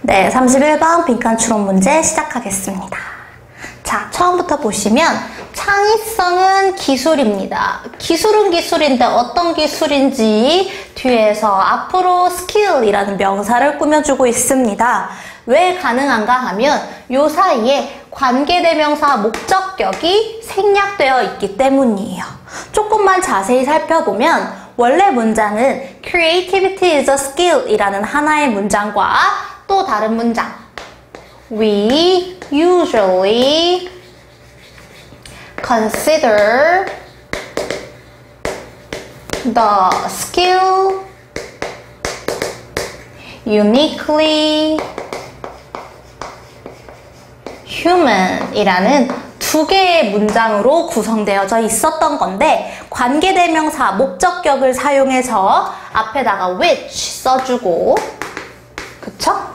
네, 31번 빈칸 추론 문제 시작하겠습니다. 자, 처음부터 보시면 창의성은 기술입니다. 기술은 기술인데 어떤 기술인지 뒤에서 앞으로 skill이라는 명사를 꾸며주고 있습니다. 왜 가능한가 하면 요 사이에 관계대명사 목적격이 생략되어 있기 때문이에요. 조금만 자세히 살펴보면 원래 문장은 Creativity is a skill 이라는 하나의 문장과 또 다른 문장 We usually consider the skill uniquely human 이라는 두 개의 문장으로 구성되어져 있었던 건데 관계대명사 목적격을 사용해서 앞에다가 which 써주고 그쵸?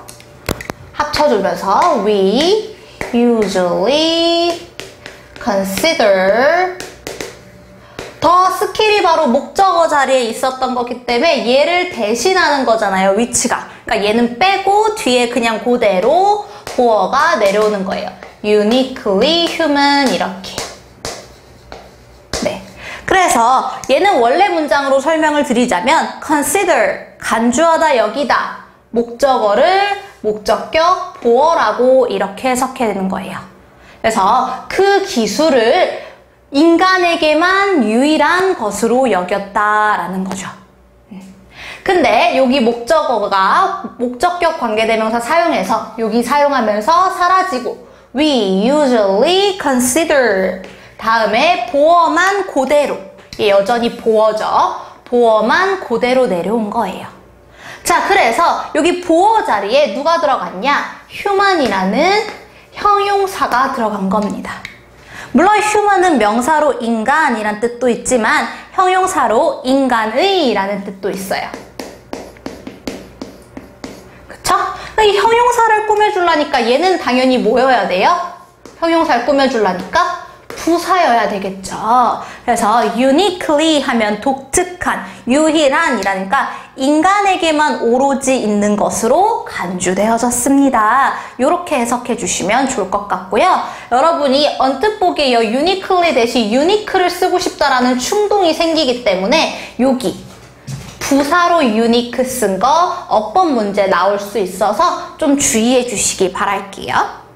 합쳐주면서 we usually consider 더 스킬이 바로 목적어 자리에 있었던 거기 때문에 얘를 대신하는 거잖아요, 위치가. 그러니까 얘는 빼고 뒤에 그냥 그대로 보어가 내려오는 거예요. uniquely human 이렇게. 네. 그래서 얘는 원래 문장으로 설명을 드리자면 consider 간주하다 여기다 목적어를 목적격 보어라고 이렇게 해석해야 되는 거예요. 그래서 그 기술을 인간에게만 유일한 것으로 여겼다라는 거죠. 근데 여기 목적어가 목적격 관계대명사 사용해서 여기 사용하면서 사라지고 we usually consider 다음에 보어만 그대로 여전히 보어죠. 보어만 그대로 내려온 거예요. 자, 그래서 여기 보어 자리에 누가 들어갔냐? human이라는 형용사가 들어간 겁니다. 물론 human은 명사로 인간이란 뜻도 있지만 형용사로 인간의 라는 뜻도 있어요. 그쵸? 이 형용사를 꾸며주려니까 얘는 당연히 뭐여야 돼요? 형용사를 꾸며주려니까 부사여야 되겠죠. 그래서 uniquely 하면 독특한, 유일한 이라니까 인간에게만 오로지 있는 것으로 간주되어졌습니다. 이렇게 해석해 주시면 좋을 것 같고요. 여러분이 언뜻 보기에 uniquely 대신 unique를 쓰고 싶다라는 충동이 생기기 때문에 여기 부사로 unique 쓴 거 어법 문제 나올 수 있어서 좀 주의해 주시기 바랄게요.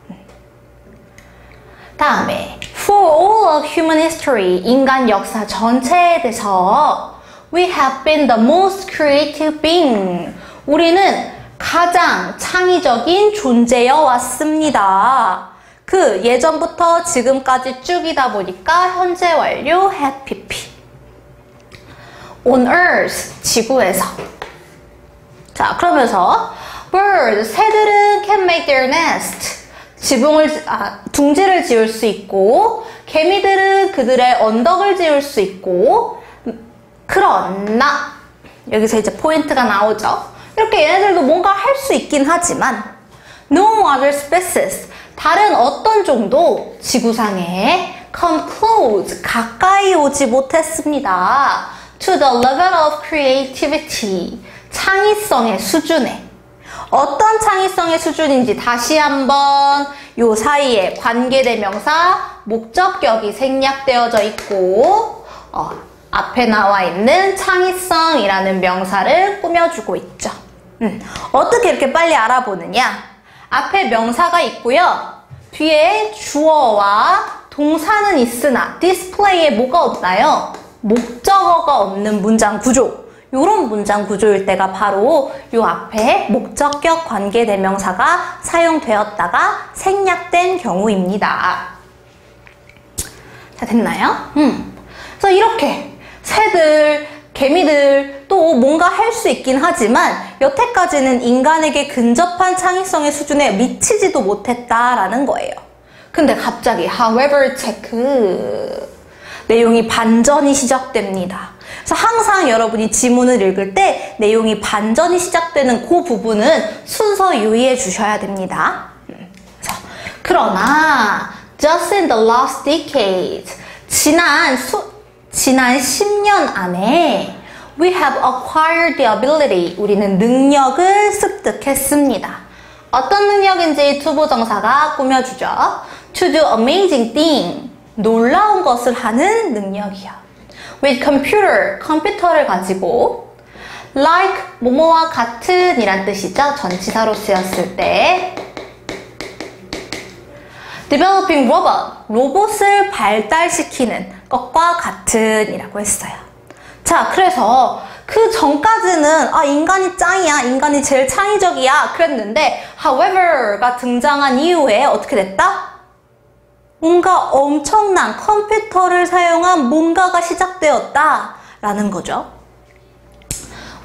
다음에 For all of human history, 인간 역사 전체에 대해서 We have been the most creative being. 우리는 가장 창의적인 존재여 왔습니다. 그 예전부터 지금까지 쭉이다 보니까 현재 완료 had pp. On earth, 지구에서. 자, 그러면서 birds, 새들은 can make their nest. 둥지를 지을 수 있고 개미들은 그들의 언덕을 지을 수 있고 그러나 여기서 이제 포인트가 나오죠. 이렇게 얘네들도 뭔가 할 수 있긴 하지만 no other species 다른 어떤 종도 지구상에 come close 가까이 오지 못했습니다. to the level of creativity 창의성의 수준에 어떤 창의성의 수준인지 다시 한번 요 사이에 관계대명사 목적격이 생략되어져 있고 앞에 나와 있는 창의성이라는 명사를 꾸며주고 있죠. 어떻게 이렇게 빨리 알아보느냐? 앞에 명사가 있고요. 뒤에 주어와 동사는 있으나 디스플레이에 뭐가 없나요? 목적어가 없는 문장 구조. 이런 문장 구조일 때가 바로 요 앞에 목적격 관계대명사가 사용되었다가 생략된 경우입니다. 자, 됐나요? 그래서 이렇게 새들, 개미들 또 뭔가 할 수 있긴 하지만 여태까지는 인간에게 근접한 창의성의 수준에 미치지도 못했다라는 거예요. 근데 갑자기 however 체크 내용이 반전이 시작됩니다. 그래서 항상 여러분이 지문을 읽을 때 내용이 반전이 시작되는 그 부분은 순서 유의해 주셔야 됩니다. 그러나 just in the last decade 지난 10년 안에 we have acquired the ability 우리는 능력을 습득했습니다. 어떤 능력인지 투부정사가 꾸며주죠. To do amazing thing. 놀라운 것을 하는 능력이야. With computer. 컴퓨터를 가지고. Like, 뭐뭐와 같은 이란 뜻이죠. 전치사로 쓰였을 때. Developing robot. 로봇을 발달시키는 것과 같은 이라고 했어요. 자, 그래서 그 전까지는 인간이 짱이야, 인간이 제일 창의적이야 그랬는데 however가 등장한 이후에 어떻게 됐다? 뭔가 엄청난 컴퓨터를 사용한 뭔가가 시작되었다 라는 거죠.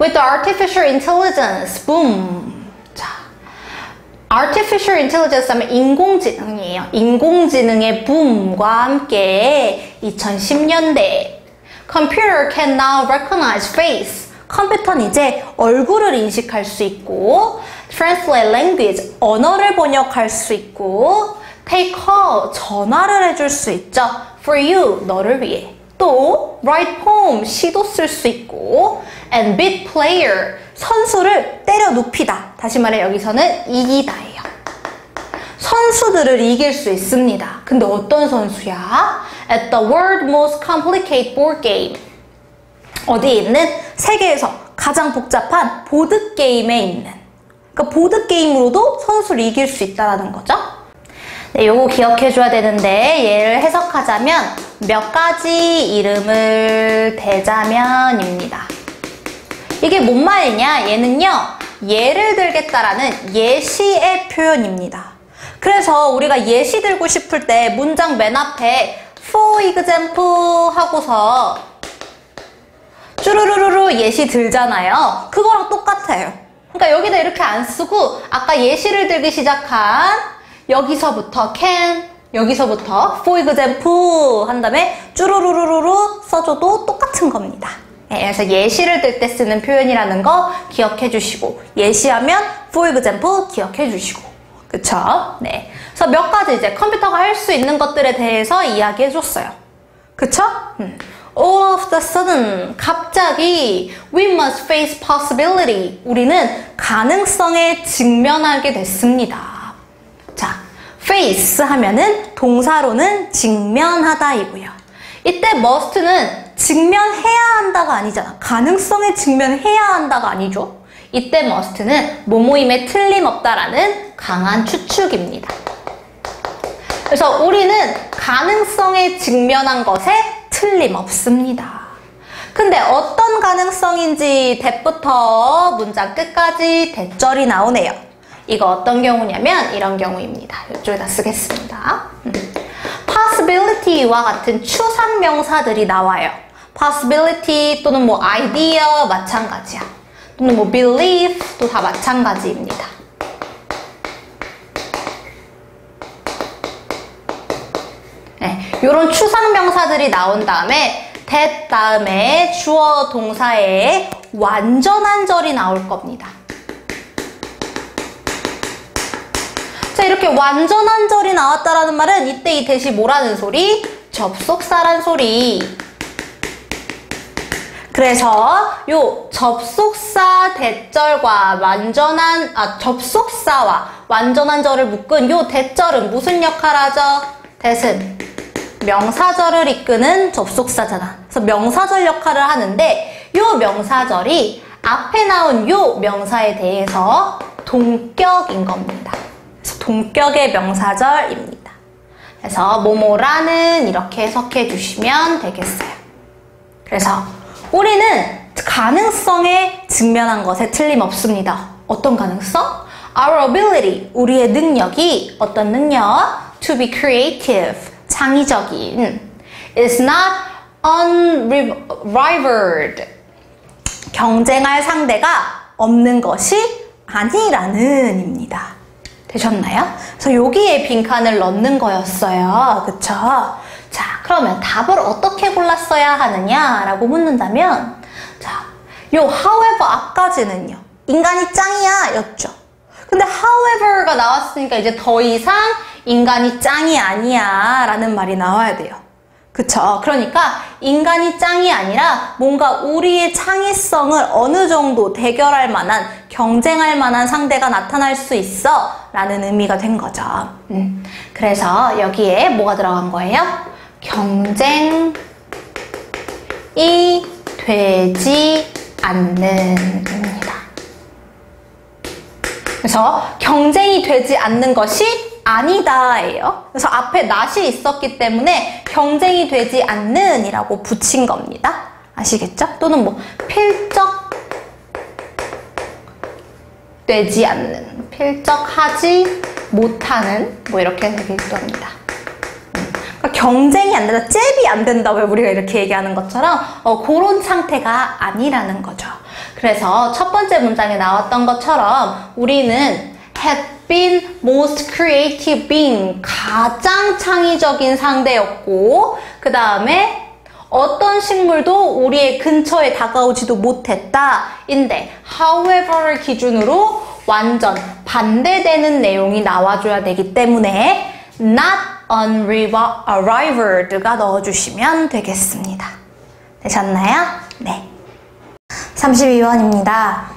With the artificial intelligence, boom. 자, artificial intelligence 하면 인공지능이에요. 인공지능의 붐과 함께 2010년대 Computer can now recognize face. 컴퓨터는 이제 얼굴을 인식할 수 있고 Translate language. 언어를 번역할 수 있고 Take call. 전화를 해줄 수 있죠. For you. 너를 위해. 또 Write poem. 시도 쓸 수 있고 And beat player. 선수를 때려 눕히다. 다시 말해 여기서는 이기다예요. 선수들을 이길 수 있습니다. 근데 어떤 선수야? At the world's most complicated board game. 어디에 있는? 세계에서 가장 복잡한 보드게임에 있는. 그러니까 보드게임으로도 선수를 이길 수 있다는 거죠. 네, 요거 기억해줘야 되는데 얘를 해석하자면 몇 가지 이름을 대자면입니다. 이게 뭔 말이냐? 얘는요. 예를 들겠다라는 예시의 표현입니다. 그래서 우리가 예시 들고 싶을 때 문장 맨 앞에 for example 하고서 쭈루루루루 예시 들잖아요. 그거랑 똑같아요. 그러니까 여기다 이렇게 안 쓰고 아까 예시를 들기 시작한 여기서부터 can, 여기서부터 for example 한 다음에 쭈루루루루 써줘도 똑같은 겁니다. 네, 그래서 예시를 들 때 쓰는 표현이라는 거 기억해 주시고 예시하면 for example 기억해 주시고 그쵸? 네. 그래서 몇 가지 이제 컴퓨터가 할 수 있는 것들에 대해서 이야기해 줬어요. 그쵸? All of the sudden, 갑자기 we must face possibility. 우리는 가능성에 직면하게 됐습니다. 자, face 하면은 동사로는 직면하다이고요. 이때 must는 직면해야 한다가 아니잖아. 가능성에 직면해야 한다가 아니죠. 이때 must는 뭐뭐임에 틀림없다라는 강한 추측입니다. 그래서 우리는 가능성에 직면한 것에 틀림없습니다. 근데 어떤 가능성인지 대부터 문장 끝까지 대절이 나오네요. 이거 어떤 경우냐면 이런 경우입니다. 이쪽에다 쓰겠습니다. possibility와 같은 추상명사들이 나와요. possibility 또는 뭐 idea 마찬가지야. 또는 뭐 belief 또 다 마찬가지입니다. 네, 이런 추상명사들이 나온 다음에 that 다음에 주어 동사에 완전한 절이 나올 겁니다. 자, 이렇게 완전한 절이 나왔다라는 말은 이때 이 대시 뭐라는 소리? 접속사란 소리. 그래서 요 접속사 대절과 접속사와 완전한 절을 묶은 요 대절은 무슨 역할을 하죠? that은 명사절을 이끄는 접속사잖아. 그래서 명사절 역할을 하는데 요 명사절이 앞에 나온 요 명사에 대해서 동격인 겁니다. 그래서 동격의 명사절입니다. 그래서 뭐뭐라는 이렇게 해석해 주시면 되겠어요. 그래서 우리는 가능성에 직면한 것에 틀림없습니다. 어떤 가능성? Our ability, 우리의 능력이 어떤 능력? To be creative, 창의적인 is not unrivaled, 경쟁할 상대가 없는 것이 아니라는 입니다. 되셨나요? 그래서 여기에 빈칸을 넣는 거였어요. 그쵸? 자, 그러면 답을 어떻게 골랐어야 하느냐라고 묻는다면 자, 요 however 앞까지는요. 인간이 짱이야 였죠. 근데 however가 나왔으니까 이제 더 이상 인간이 짱이 아니야 라는 말이 나와야 돼요. 그쵸? 그러니까 인간이 짱이 아니라 뭔가 우리의 창의성을 어느 정도 대결할 만한, 경쟁할 만한 상대가 나타날 수 있어 라는 의미가 된 거죠. 그래서 여기에 뭐가 들어간 거예요? 경쟁이 되지 않는입니다. 그래서 경쟁이 되지 않는 것이 아니다예요. 그래서 앞에 not이 있었기 때문에 경쟁이 되지 않는 이라고 붙인 겁니다. 아시겠죠? 또는 뭐 필적 되지 않는, 필적하지 못하는 뭐 이렇게 되기도 합니다. 그러니까 경쟁이 안 된다, 잽이 안 된다고 우리가 이렇게 얘기하는 것처럼 그런 상태가 아니라는 거죠. 그래서 첫 번째 문장에 나왔던 것처럼 우리는 had been most creative being, 가장 창의적인 상대였고, 그 다음에 어떤 식물도 우리의 근처에 다가오지도 못했다 인데 however를 기준으로 완전 반대되는 내용이 나와줘야 되기 때문에 not unrivaled가 넣어주시면 되겠습니다. 되셨나요? 네. 32번입니다.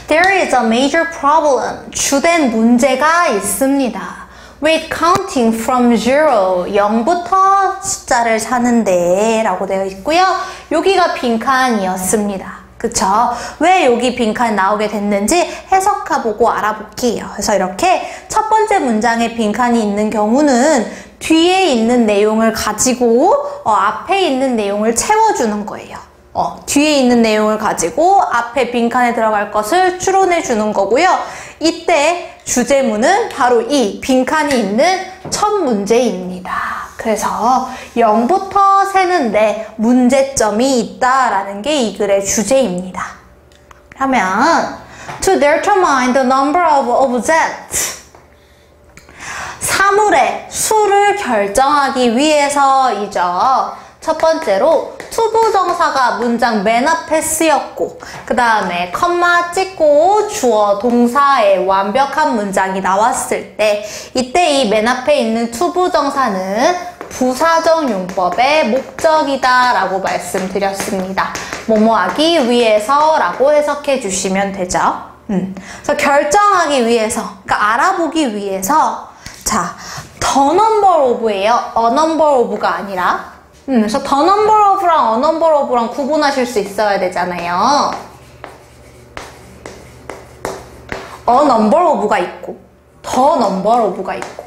There is a major problem. 주된 문제가 있습니다. With counting from 0, 0부터 숫자를 사는데 라고 되어 있고요. 여기가 빈칸이었습니다. 그쵸? 왜 여기 빈칸 나오게 됐는지 해석해보고 알아볼게요. 그래서 이렇게 첫 번째 문장에 빈칸이 있는 경우는 뒤에 있는 내용을 가지고 앞에 있는 내용을 채워주는 거예요. 뒤에 있는 내용을 가지고 앞에 빈칸에 들어갈 것을 추론해 주는 거고요. 이때 주제문은 바로 이 빈칸이 있는 첫 문제입니다. 그래서 0부터 세는데 문제점이 있다라는 게 이 글의 주제입니다. 그러면 to determine the number of objects, 사물의 수를 결정하기 위해서이죠. 첫 번째로 투부정사가 문장 맨 앞에 쓰였고, 그 다음에 컴마 찍고 주어 동사의 완벽한 문장이 나왔을 때 이때 이 맨 앞에 있는 투부정사는 부사적 용법의 목적이다 라고 말씀드렸습니다. 뭐뭐하기 위해서 라고 해석해 주시면 되죠. 그래서 결정하기 위해서, 그러니까 알아보기 위해서, 자, the number of예요. a number of가 아니라. 그래서 the number of랑 a number of랑 구분하실 수 있어야 되잖아요. a number of가 있고 the number of가 있고,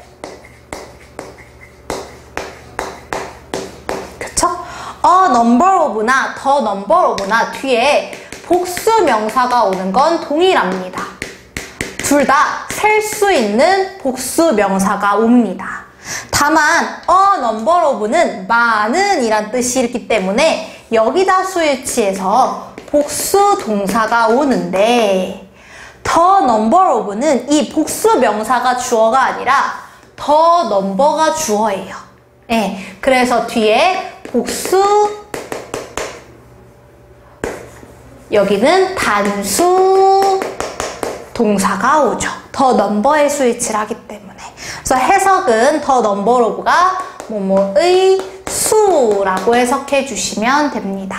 그쵸? a number of나 the number of나 뒤에 복수 명사가 오는 건 동일합니다. 둘 다 셀 수 있는 복수 명사가 옵니다. 다만 a number of는 많은 이란 뜻이기 때문에 여기다 수일치에서 복수 동사가 오는데 the number of는 이 복수 명사가 주어가 아니라 the number가 주어예요. 네, 그래서 뒤에 복수, 여기는 단수 동사가 오죠. the number의 수일치를 하기 때문에. 그래서 해석은 the number of가 뭐뭐의 수라고 해석해 주시면 됩니다.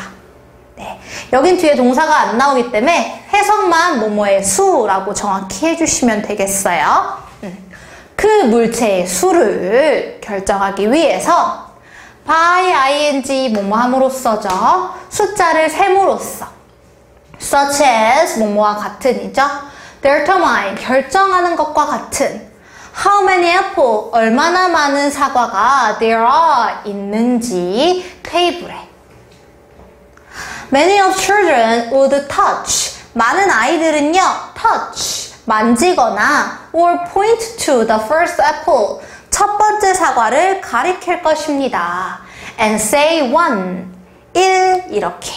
네, 여긴 뒤에 동사가 안 나오기 때문에 해석만 뭐뭐의 수라고 정확히 해주시면 되겠어요. 그 물체의 수를 결정하기 위해서 by ing 뭐뭐함으로써죠. 숫자를 셈으로써 such as 뭐뭐와 같은이죠. determine 결정하는 것과 같은 how many apple 얼마나 많은 사과가 there are 있는지 테이블에. many of children would touch 많은 아이들은요 touch 만지거나 or point to the first apple 첫 번째 사과를 가리킬 것입니다. and say one 1 이렇게.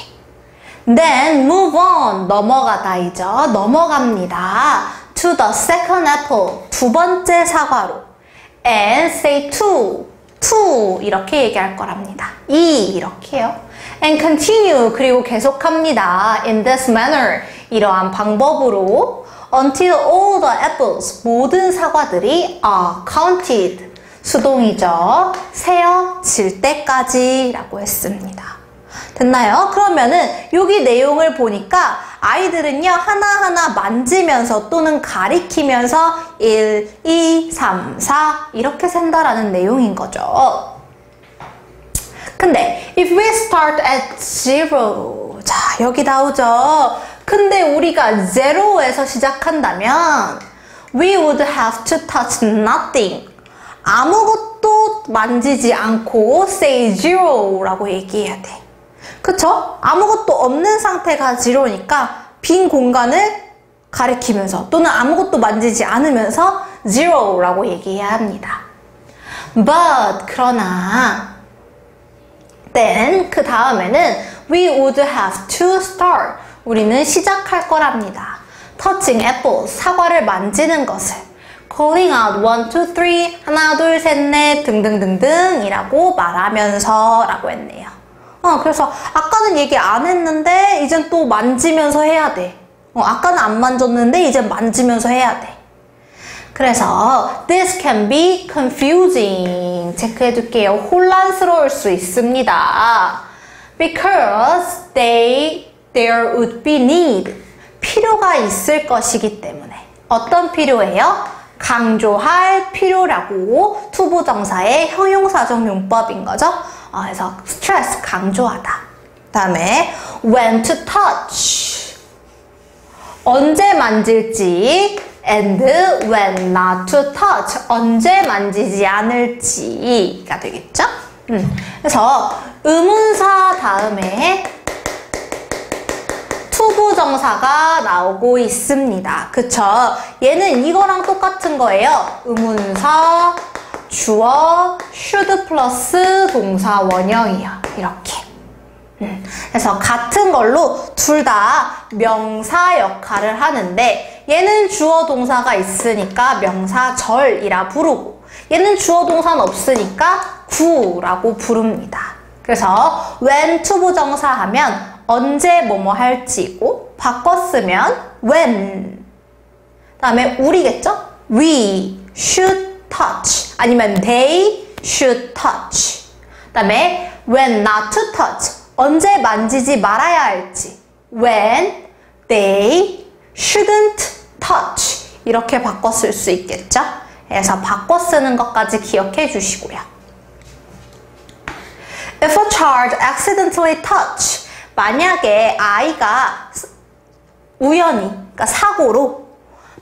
then move on 넘어가다이죠. 넘어갑니다. to the second apple 두 번째 사과로. and say two 이렇게 얘기할 거랍니다. 이렇게요. and continue 그리고 계속합니다. in this manner 이러한 방법으로 until all the apples 모든 사과들이 are counted 수동이죠. 만질 때까지 라고 했습니다. 됐나요? 그러면은 여기 내용을 보니까 아이들은요 하나하나 만지면서 또는 가리키면서 1, 2, 3, 4 이렇게 센다라는 내용인 거죠. 근데 if we start at 0 자 여기 나오죠. 근데 우리가 0에서 시작한다면 we would have to touch nothing 아무것도 만지지 않고 say 0라고 얘기해야 돼. 그쵸? 아무것도 없는 상태가 0니까 빈 공간을 가리키면서 또는 아무것도 만지지 않으면서 0라고 얘기해야 합니다. But 그러나 then 그 다음에는 we would have to start 우리는 시작할 거랍니다. touching apples 사과를 만지는 것을 calling out 1, 2, 3 하나 둘 셋 넷 등등등등 이라고 말하면서 라고 했네요. 그래서 아까는 얘기 안 했는데 이젠 또 만지면서 해야 돼. 아까는 안 만졌는데 이젠 만지면서 해야 돼. 그래서 this can be confusing 체크해 둘게요. 혼란스러울 수 있습니다. because there would be need 필요가 있을 것이기 때문에 어떤 필요예요? 강조할 필요라고 투부정사의 형용사적 용법인 거죠. 그래서 stress 강조하다. 다음에 when to touch 언제 만질지 and when not to touch 언제 만지지 않을지가 되겠죠. 그래서 의문사 다음에 투부정사가 나오고 있습니다. 그쵸? 얘는 이거랑 똑같은 거예요. 의문사, 주어, should 플러스 동사 원형이요. 이렇게. 그래서 같은 걸로 둘 다 명사 역할을 하는데 얘는 주어 동사가 있으니까 명사절이라 부르고 얘는 주어 동사는 없으니까 구라고 부릅니다. 그래서 when 투부정사 하면 언제 뭐뭐 할지고 바꿨으면 when 다음에 우리겠죠? we should touch 아니면 they should touch 다음에 when not to touch 언제 만지지 말아야 할지 when they shouldn't touch 이렇게 바꿔 쓸 수 있겠죠? 그래서 바꿔 쓰는 것까지 기억해 주시고요. If a child accidentally touch 만약에 아이가 우연히 그러니까 사고로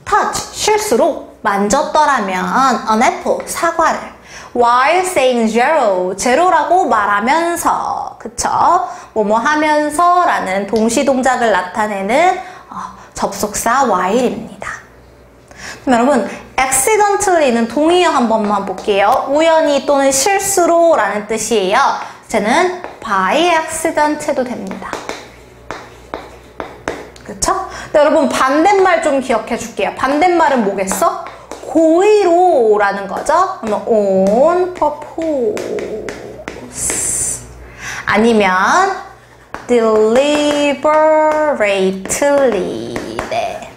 touch 실수로 만졌더라면 an apple 사과를 while saying zero 제로라고 말하면서 그쵸? 뭐뭐 하면서 라는 동시 동작을 나타내는 접속사 while입니다. 그럼 여러분 accidentally는 동의어 한 번만 볼게요. 우연히 또는 실수로 라는 뜻이에요. 쟤는 by accident 해도 됩니다. 그쵸? 근데 여러분 반대말 좀 기억해 줄게요. 반대말은 뭐겠어? 고의로 라는 거죠. 그러면 on purpose 아니면 deliberately 네.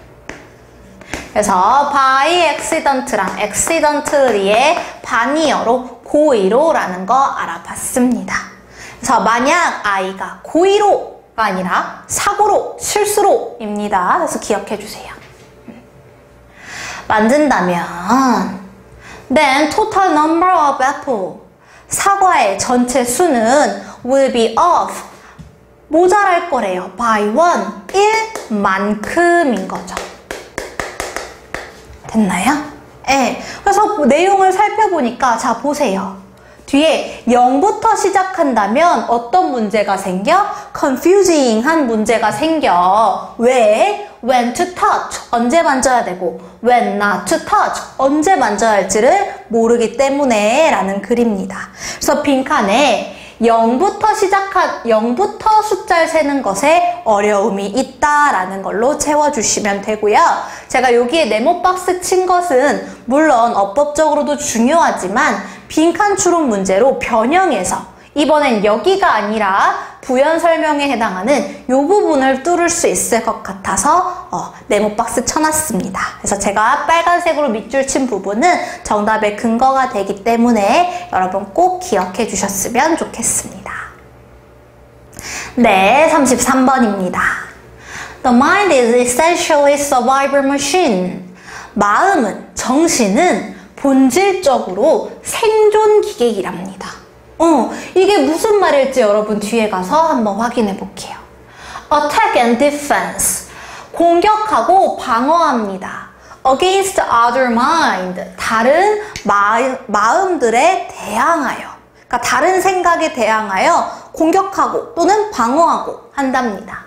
그래서 by accident랑 accidentally의 반의어로 고의로 라는 거 알아봤습니다. 그래서 만약 아이가 고의로가 아니라 사고로 실수로 입니다. 그래서 기억해 주세요. 만진다면 then total number of apple 사과의 전체 수는 will be off 모자랄 거래요. by 1 1만큼인 거죠. 됐나요? 네. 그래서 내용을 살펴보니까 자 보세요. 뒤에 0부터 시작한다면 어떤 문제가 생겨? confusing한 문제가 생겨. 왜? when to touch 언제 만져야 되고 when not to touch 언제 만져야 할지를 모르기 때문에 라는 글입니다. 그래서 빈칸에 0부터 숫자를 세는 것에 어려움이 있다라는 걸로 채워주시면 되고요. 제가 여기에 네모박스 친 것은 물론 어법적으로도 중요하지만 빈칸 추론 문제로 변형해서 이번엔 여기가 아니라 부연 설명에 해당하는 이 부분을 뚫을 수 있을 것 같아서 네모박스 쳐놨습니다. 그래서 제가 빨간색으로 밑줄 친 부분은 정답의 근거가 되기 때문에 여러분 꼭 기억해 주셨으면 좋겠습니다. 네, 33번입니다. The mind is essentially survival machine. 마음은, 정신은 본질적으로 생존 기계이랍니다. 이게 무슨 말일지 여러분 뒤에 가서 한번 확인해 볼게요. Attack and defense. 공격하고 방어합니다. Against other mind. 다른 마음들에 대항하여. 그러니까 다른 생각에 대항하여 공격하고 또는 방어하고 한답니다.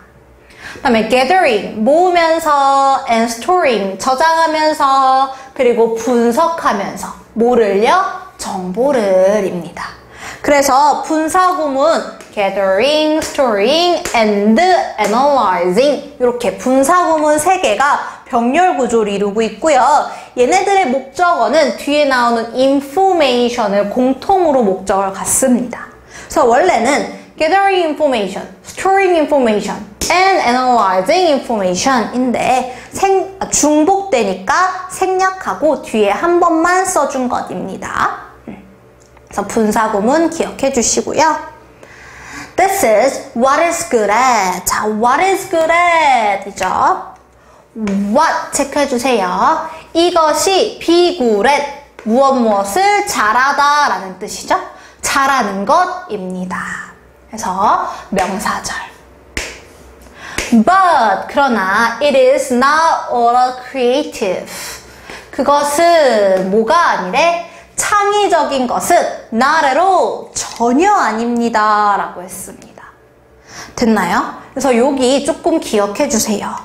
그 다음에 gathering, 모으면서, and storing, 저장하면서, 그리고 분석하면서, 뭐를요? 정보를입니다. 그래서 분사구문 gathering, storing, and analyzing 이렇게 분사구문 3개가 병렬 구조를 이루고 있고요. 얘네들의 목적어는 뒤에 나오는 information을 공통으로 목적을 갖습니다. 그래서 원래는 gathering information, storing information, and analyzing information인데 중복되니까 생략하고 뒤에 한 번만 써준 것입니다. 그래서 분사구문 기억해 주시고요. This is what is good at. 자, what is good at 이죠. what 체크해 주세요. 이것이 be good at 무엇을 잘하다 라는 뜻이죠. 잘하는 것입니다. 그래서 명사절. But 그러나 it is not all creative. 그것은 뭐가 아니래? 창의적인 것은 not at all, 전혀 아닙니다 라고 했습니다. 됐나요? 그래서 여기 조금 기억해 주세요.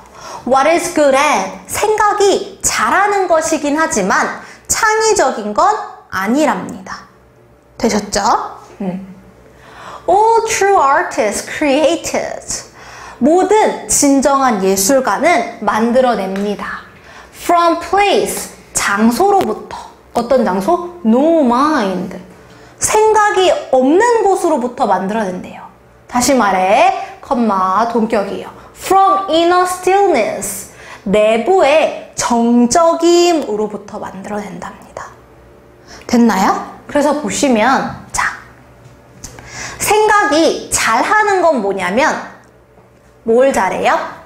What is good at? 생각이 잘하는 것이긴 하지만 창의적인 건 아니랍니다. 되셨죠? All true artists created. 모든 진정한 예술가는 만들어냅니다. From place, 장소로부터. 어떤 장소? No mind. 생각이 없는 곳으로부터 만들어낸대요. 다시 말해, 동격이에요. From inner stillness. 내부의 정적임으로부터 만들어낸답니다. 됐나요? 그래서 보시면, 자, 생각이 잘하는 건 뭐냐면, 뭘 잘해요?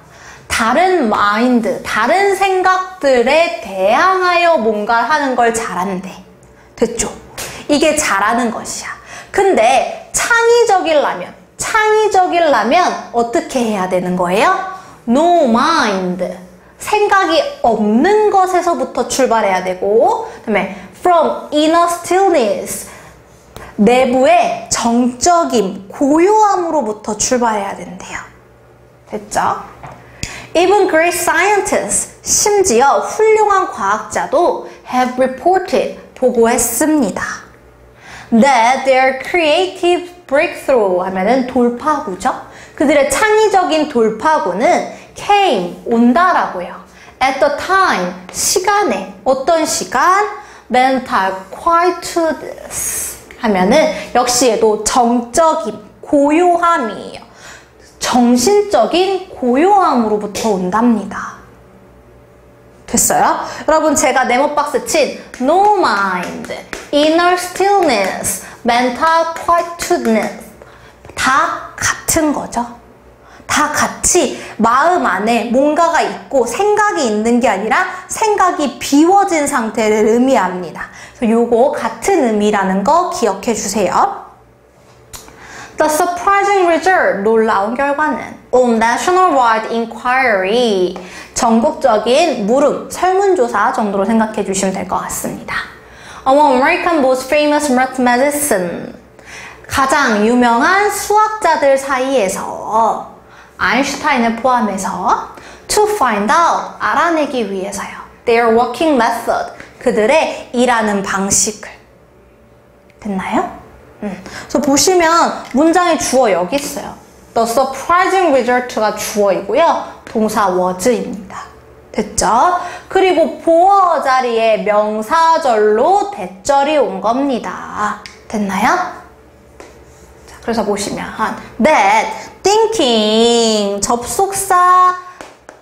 다른 마인드, 다른 생각들에 대항하여 뭔가 하는 걸 잘한대. 됐죠? 이게 잘하는 것이야. 근데 창의적이려면 어떻게 해야 되는 거예요? No mind. 생각이 없는 것에서부터 출발해야 되고, 그 다음에 from inner stillness. 내부의 정적임, 고요함으로부터 출발해야 된대요. 됐죠? Even great scientists, 심지어 훌륭한 과학자도 have reported, 보고했습니다. That their creative breakthrough 하면은 돌파구죠. 그들의 창의적인 돌파구는 came, 온다라고요. At the time, 시간에, 어떤 시간? Mental quietude 하면은 역시 얘도 정적임, 고요함이에요. 정신적인 고요함으로부터 온답니다. 됐어요? 여러분 제가 네모박스 친 no mind, inner stillness, mental quietudeness 다 같은 거죠. 다 같이 마음 안에 뭔가가 있고 생각이 있는 게 아니라 생각이 비워진 상태를 의미합니다. 그래서 요거 같은 의미라는 거 기억해 주세요. The surprising result, 놀라운 결과는 on nationwide inquiry, 전국적인 물음, 설문조사 정도로 생각해 주시면 될 것 같습니다. Among American most famous mathematicians, 가장 유명한 수학자들 사이에서 아인슈타인을 포함해서 to find out, 알아내기 위해서요. Their working method, 그들의 일하는 방식을. 됐나요? 그래서 보시면 문장의 주어 여기 있어요. The surprising result가 주어이고요. 동사 was입니다. 됐죠? 그리고 보어 자리에 명사절로 대절이 온 겁니다. 됐나요? 자, 그래서 보시면 that thinking 접속사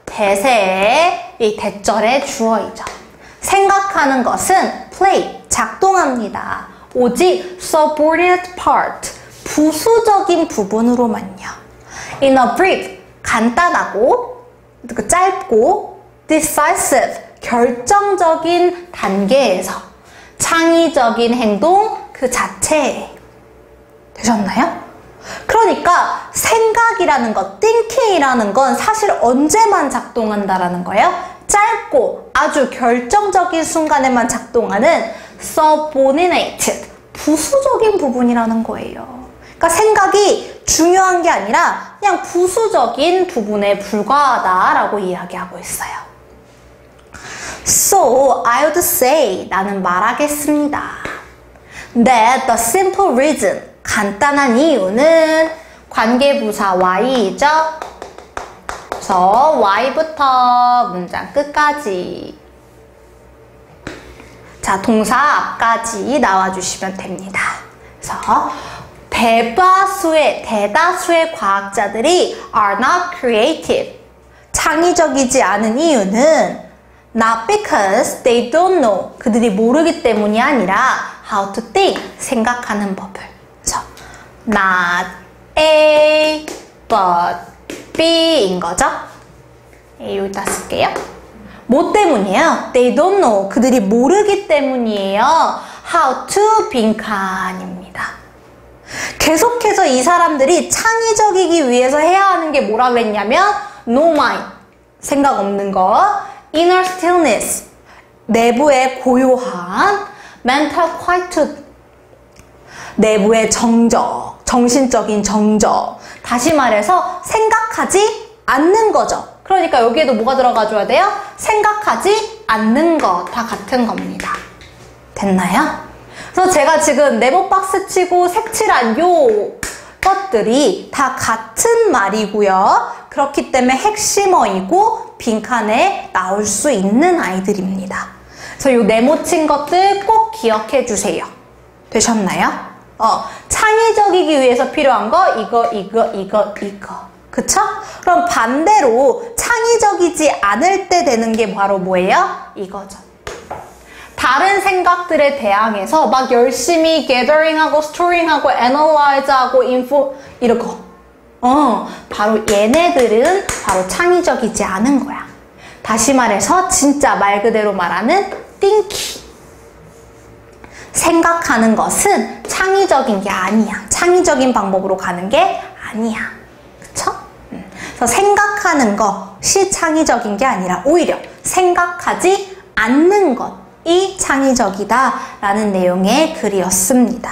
대세 이 대절의 주어이죠. 생각하는 것은 play 작동합니다. 오직 subordinate part 부수적인 부분으로만요. in a brief 간단하고 짧고 decisive 결정적인 단계에서 창의적인 행동 그 자체에 되셨나요? 그러니까 생각이라는 것, thinking이라는 건 사실 언제만 작동한다라는 거예요? 짧고 아주 결정적인 순간에만 작동하는 subordinated, 부수적인 부분이라는 거예요. 그러니까 생각이 중요한 게 아니라 그냥 부수적인 부분에 불과하다라고 이야기하고 있어요. So, I would say, 나는 말하겠습니다. That the simple reason, 간단한 이유는 관계부사 Y이죠. 그래서 Y부터 문장 끝까지 자, 동사 앞까지 나와주시면 됩니다. 그래서 대다수의 과학자들이 are not creative, 창의적이지 않은 이유는 not because they don't know, 그들이 모르기 때문이 아니라 how to think, 생각하는 법을. 그래서 not A, but B인 거죠. 여기다 쓸게요. 뭐 때문이에요? They don't know, 그들이 모르기 때문이에요. how to 빈칸입니다. 계속해서 이 사람들이 창의적이기 위해서 해야 하는 게 뭐라 그랬냐면 no mind, 생각 없는 거, inner stillness, 내부의 고요한, mental quietude, 내부의 정적, 정신적인 정적. 다시 말해서 생각하지 않는 거죠. 그러니까 여기에도 뭐가 들어가줘야 돼요? 생각하지 않는 거, 다 같은 겁니다. 됐나요? 그래서 제가 지금 네모박스 치고 색칠한 요 것들이 다 같은 말이고요. 그렇기 때문에 핵심어이고 빈칸에 나올 수 있는 아이들입니다. 그래서 요 네모 친 것들 꼭 기억해 주세요. 되셨나요? 창의적이기 위해서 필요한 거 이거. 그쵸? 그럼 반대로 창의적이지 않을 때 되는 게 바로 뭐예요? 이거죠. 다른 생각들에 대항해서 막 열심히 gathering하고 storing하고 analyze하고 info 이런 거. 바로 얘네들은 바로 창의적이지 않은 거야. 다시 말해서 진짜 말 그대로 말하는 thinking. 생각하는 것은 창의적인 게 아니야. 창의적인 방법으로 가는 게 아니야. 그쵸? 그래서 생각하는 것이 창의적인 게 아니라 오히려 생각하지 않는 것이 창의적이다 라는 내용의 글이었습니다.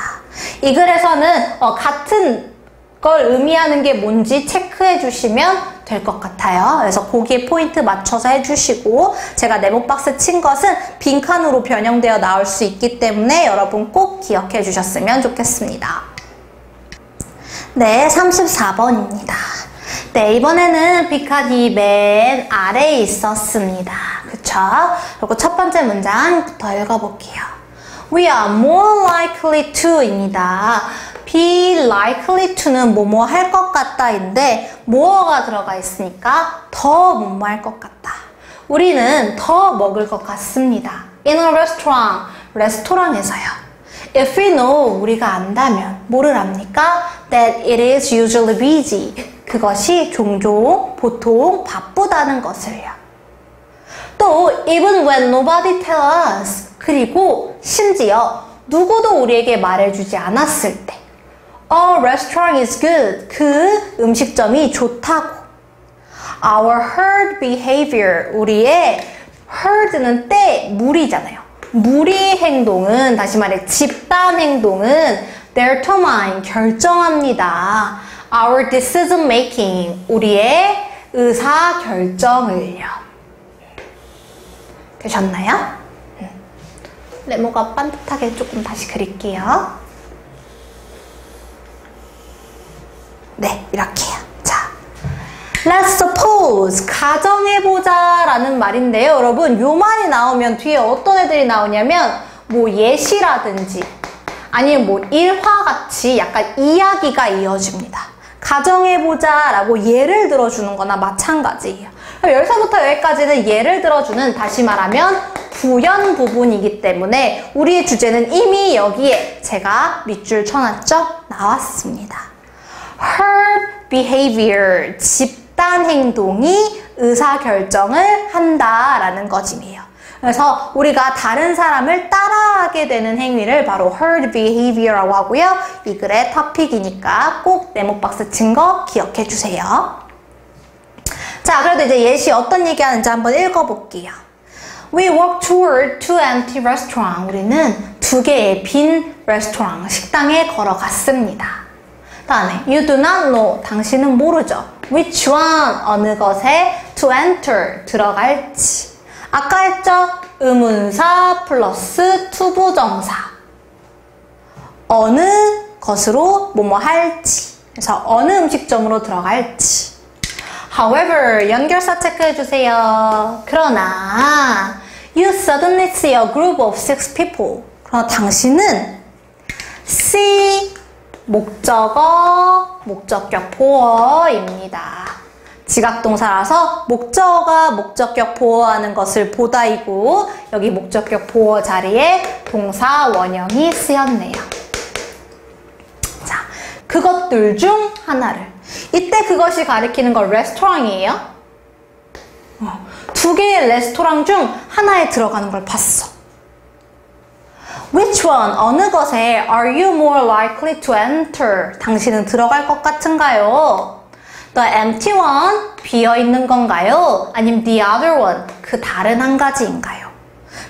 이 글에서는 같은 걸 의미하는 게 뭔지 체크해 주시면 될 것 같아요. 그래서 거기에 포인트 맞춰서 해주시고, 제가 네모박스 친 것은 빈칸으로 변형되어 나올 수 있기 때문에 여러분 꼭 기억해 주셨으면 좋겠습니다. 네, 34번입니다. 네, 이번에는 빈칸이 맨 아래에 있었습니다. 그쵸? 그리고 첫 번째 문장부터 읽어볼게요. We are more likely to 입니다. be likely to는 뭐뭐 할 것 같다인데 뭐가 들어가 있으니까 더 뭐뭐 할 것 같다. 우리는 더 먹을 것 같습니다. In a restaurant, 레스토랑에서요. If we know, 우리가 안다면 뭐를 압니까? That it is usually busy. 그것이 종종, 보통 바쁘다는 것을요. 또 even when nobody tells us, 그리고 심지어 누구도 우리에게 말해주지 않았을 때 A restaurant is good. 그 음식점이 좋다고. Our herd behavior. 우리의 herd는 때 무리잖아요. 무리 행동은, 다시 말해 집단 행동은 determine, 결정합니다. Our decision making. 우리의 의사 결정을요. 되셨나요? 네모가 반듯하게 조금 다시 그릴게요. 네, 이렇게요. 자, let's suppose, 가정해보자 라는 말인데요. 여러분, 요 말이 나오면 뒤에 어떤 애들이 나오냐면 뭐 예시라든지 아니면 뭐 일화같이 약간 이야기가 이어집니다. 가정해보자 라고 예를 들어주는 거나 마찬가지예요. 여기서부터 여기까지는 예를 들어주는, 다시 말하면 부연 부분이기 때문에 우리의 주제는 이미 여기에 제가 밑줄 쳐놨죠? 나왔습니다. Her behavior, 집단 행동이 의사결정을 한다라는 것이에요. 그래서 우리가 다른 사람을 따라하게 되는 행위를 바로 herd behavior라고 하고요. 이 글의 토픽이니까 꼭 네모박스 친 거 기억해 주세요. 자, 그래도 이제 예시 어떤 얘기하는지 한번 읽어볼게요. We walked toward two empty restaurants. 우리는 두 개의 빈 레스토랑, 식당에 걸어갔습니다. 다음에 You do not know. 당신은 모르죠. Which one, 어느 것에 to enter, 들어갈지. 아까 했죠? 의문사 플러스 투부정사. 어느 것으로 뭐뭐 할지. 그래서 어느 음식점으로 들어갈지. However, 연결사 체크해주세요. 그러나 You suddenly see a group of 6 people. 그러나 당신은 see 목적어, 목적격 보어입니다. 지각동사라서 목적어가 목적격 보어하는 것을 보다이고 여기 목적격 보어 자리에 동사 원형이 쓰였네요. 자, 그것들 중 하나를. 이때 그것이 가리키는 건 레스토랑이에요. 두 개의 레스토랑 중 하나에 들어가는 걸 봤어. Which one, 어느 것에 are you more likely to enter? 당신은 들어갈 것 같은가요? The empty one, 비어있는 건가요? 아니면 the other one, 그 다른 한 가지인가요?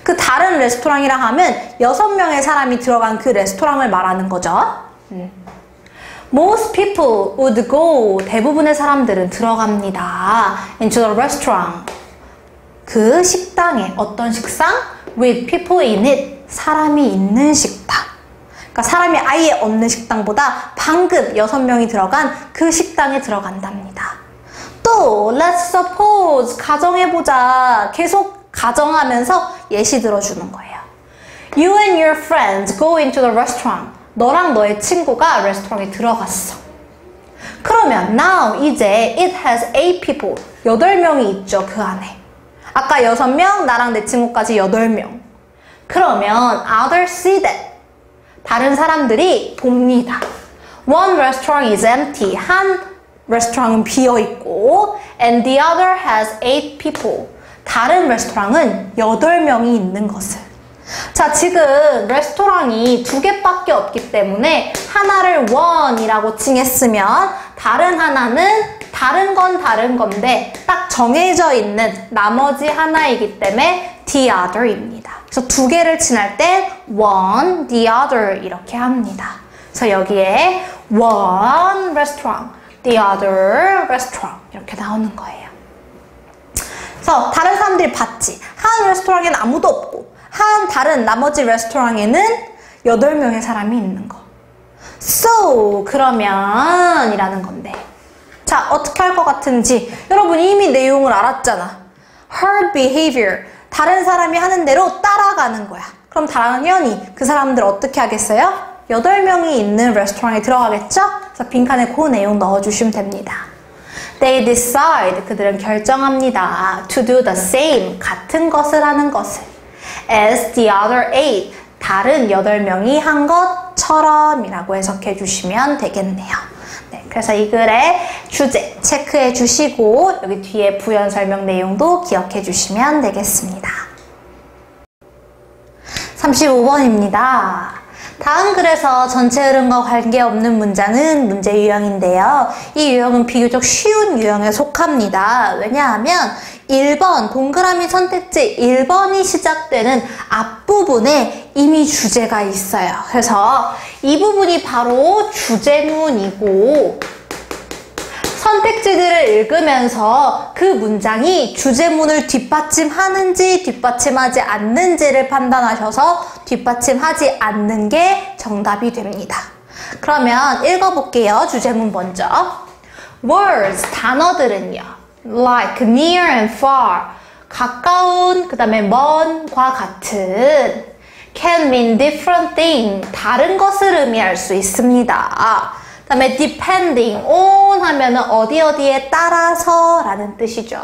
그 다른 레스토랑이라 하면 6명의 사람이 들어간 그 레스토랑을 말하는 거죠. Most people would go, 대부분의 사람들은 들어갑니다. into the restaurant, 그 식당에. 어떤 식당? with people in it, 사람이 있는 식당. 그러니까 사람이 아예 없는 식당보다 방금 6명이 들어간 그 식당에 들어간답니다. 또 let's suppose, 가정해보자. 계속 가정하면서 예시 들어주는 거예요. You and your friends go into the restaurant. 너랑 너의 친구가 레스토랑에 들어갔어. 그러면 now 이제 it has 8 people. 8명이 있죠, 그 안에. 아까 6명, 나랑 내 친구까지 8명. 그러면 others see that. 다른 사람들이 봅니다. One restaurant is empty. 한 레스토랑은 비어있고 and the other has 8 people. 다른 레스토랑은 8명이 있는 것을. 자, 지금 레스토랑이 2개밖에 없기 때문에 하나를 one이라고 칭했으면 다른 하나는 다른 건 다른 건데 딱 정해져 있는 나머지 하나이기 때문에 the other입니다. 그래서 2개를 칭할 때 one, the other 이렇게 합니다. 그래서 여기에 one restaurant, the other restaurant 이렇게 나오는 거예요. 그래서 다른 사람들이 봤지. 한 레스토랑에는 아무도 없고 한 다른 나머지 레스토랑에는 8명의 사람이 있는 거. So, 그러면 이라는 건데. 자, 어떻게 할 것 같은지 여러분 이미 내용을 알았잖아. Her behavior, 다른 사람이 하는 대로 따라가는 거야. 그럼 당연히 그 사람들 어떻게 하겠어요? 8명이 있는 레스토랑에 들어가겠죠? 그래서 빈칸에 그 내용 넣어주시면 됩니다. They decide, 그들은 결정합니다. To do the same, 같은 것을 하는 것을. As the other 8, 다른 8명이 한 것처럼 이라고 해석해 주시면 되겠네요. 네, 그래서 이 글의 주제 체크해 주시고 여기 뒤에 부연 설명 내용도 기억해 주시면 되겠습니다. 35번입니다. 다음 글에서 전체 흐름과 관계없는 문장은 문제 유형인데요. 이 유형은 비교적 쉬운 유형에 속합니다. 왜냐하면 1번 동그라미 선택지 1번이 시작되는 앞부분에 이미 주제가 있어요. 그래서 이 부분이 바로 주제문이고 선택지들을 읽으면서 그 문장이 주제문을 뒷받침하는지 뒷받침하지 않는지를 판단하셔서 뒷받침하지 않는 게 정답이 됩니다. 그러면 읽어볼게요. 주제문 먼저. Words, 단어들은요. Like, near and far, 가까운, 그 다음에 먼과 같은 can mean different thing. 다른 것을 의미할 수 있습니다. 그 다음에 depending on 하면은 어디에 따라서 라는 뜻이죠.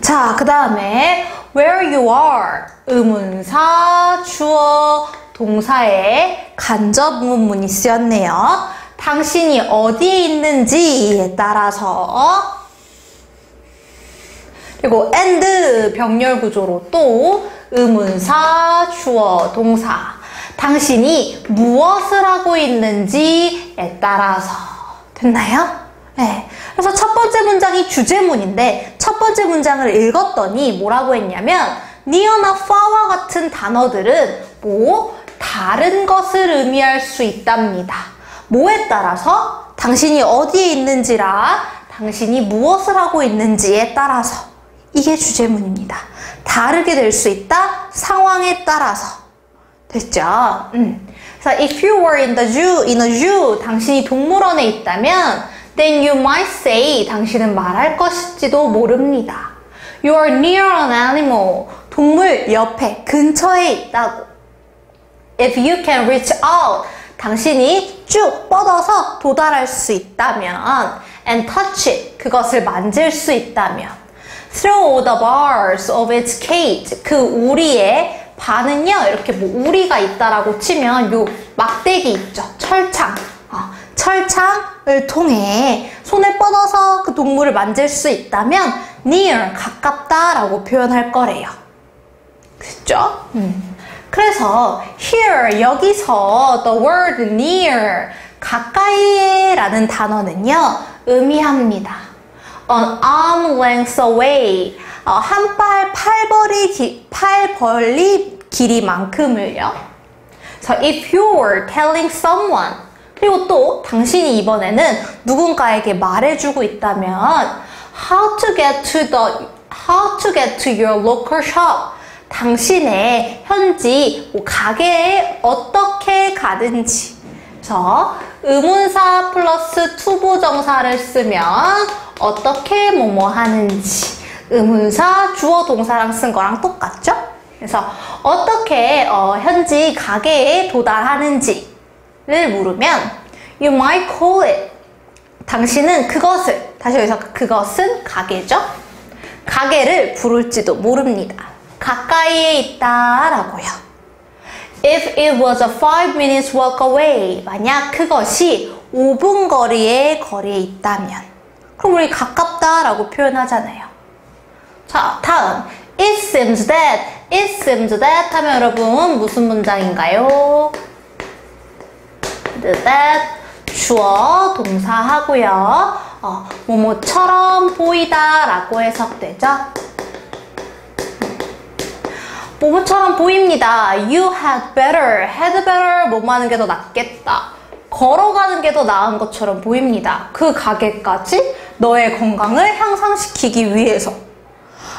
자, 그 다음에 where you are. 의문사, 주어, 동사에 간접 의문문이 쓰였네요. 당신이 어디에 있는지에 따라서. 그리고 and 병렬 구조로 또 의문사, 주어, 동사. 당신이 무엇을 하고 있는지에 따라서. 됐나요? 네. 그래서 첫 번째 문장이 주제문인데 첫 번째 문장을 읽었더니 뭐라고 했냐면 near나 far와 같은 단어들은 다른 것을 의미할 수 있답니다. 뭐에 따라서? 당신이 어디에 있는지라 당신이 무엇을 하고 있는지에 따라서. 이게 주제문입니다. 다르게 될 수 있다. 상황에 따라서. 됐죠? 그래서 if you were in a zoo, 당신이 동물원에 있다면 then you might say, 당신은 말할 것일지도 모릅니다. You are near an animal, 동물 옆에, 근처에 있다고. If you can reach out, 당신이 쭉 뻗어서 도달할 수 있다면 and touch it, 그것을 만질 수 있다면 through the bars of its cage, 그 우리의 바는요, 이렇게 우리가 있다라고 치면 요 막대기 있죠, 철창. 철창을 통해 손을 뻗어서 그 동물을 만질 수 있다면 near, 가깝다라고 표현할 거래요. 그렇죠? 그래서 here, 여기서 the word near, 가까이에 라는 단어는요, 의미합니다. an arm length away, 한 팔벌리 길이만큼을요. So if you were telling someone, 그리고 또 당신이 이번에는 누군가에게 말해주고 있다면 how to get to your local shop, 당신의 현지 가게에 어떻게 가든지. 그래서 의문사 플러스 투부정사를 쓰면 어떻게 뭐뭐 하는지, 의문사 주어 동사랑 쓴 거랑 똑같죠? 그래서 어떻게 현지 가게에 도달하는지를 물으면 you might call it, 당신은 그것을, 다시 여기서 그것은 가게죠? 가게를 부를지도 모릅니다. 가까이에 있다 라고요. If it was a 5 minutes walk away, 만약 그것이 5분 거리에 있다면, 그럼 우리 가깝다 라고 표현하잖아요. 자, 다음 it seems that 하면 여러분 무슨 문장인가요? that 주어 동사 하고요. 뭐뭐처럼 보이다 라고 해석되죠. 뭐뭐처럼 보입니다. You had better 뭐뭐 하는 게 더 낫겠다. 걸어가는 게 더 나은 것처럼 보입니다. 그 가게까지 너의 건강을 향상시키기 위해서.